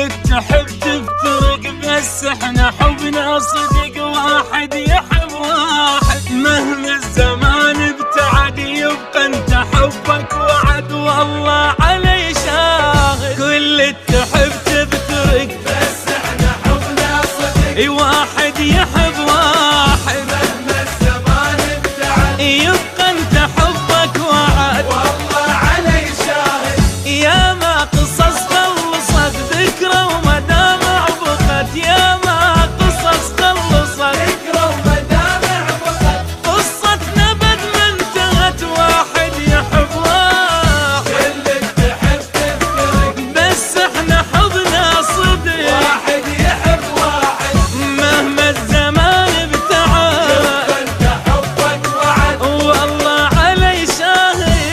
تحب تفترق بس احنا حبنا صدق، واحد يحب واحد مهما الزمان ابتعد، يبقى انت حبك وعد والله علي شاهد. كل تحب تفترق بس احنا حبنا صدق، واحد يحب واحد مهما الزمان ابتعد، يبقى انت حبك وعد والله علي شاهد. يا ما قصص خلصت ذكرى ومدامع بقت، يا ما قصص خلصت ذكرى ومدامع بقت، قصتنا بد ما انتهت، واحد يحب واحد. كل تحب تفترق بس احنا حبنا صدق، واحد يحب واحد مهما الزمان ابتعد، يبقى انت حبك وعد، والله علي شاهد.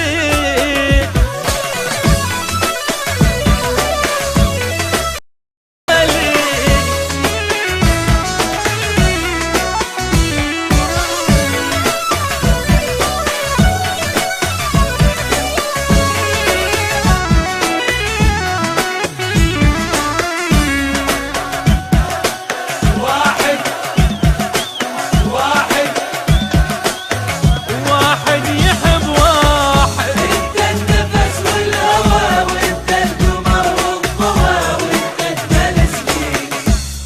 واحد واحد واحد يحب واحد. انت النفس والهوى، وانت القمر والضوى، وانت اجمل سنين.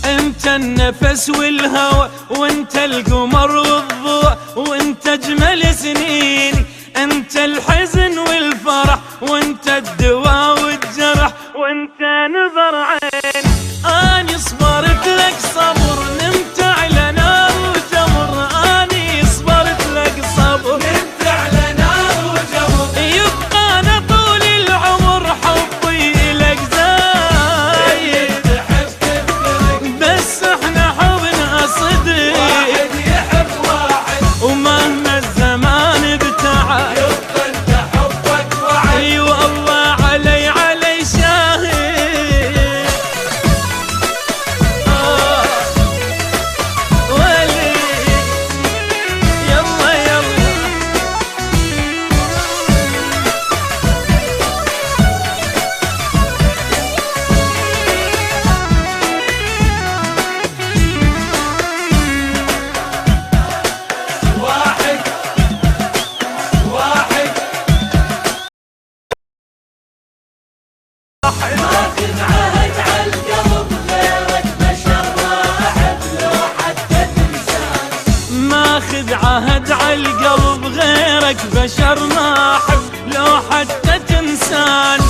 انت النفس والهوى، وانت القمر والضوء، وانت اجمل سنيني. انت الحزن والفرح، وانت الدواء والجرح، وانت نظر عين. اني صبرت لك صبر، نمت على نار وجمر. اني صبرت لك صبر، نمت على نار وجمر، يبقى انا طول العمر حبي لك زايد. تحب تفترق بس احنا حبنا صدق، واحد يحب واحد، ومهما الزمان ابتعد، يبقى انت حبك وعد، اي والله علي شاهد. ولي يلا يلا واحد واحد ماخذ عهد على القلب غيرك بشر ما احب، لو حتى تنساني. ماخذ عهد على القلب غيرك بشر ما احب، لو حتى تنساني.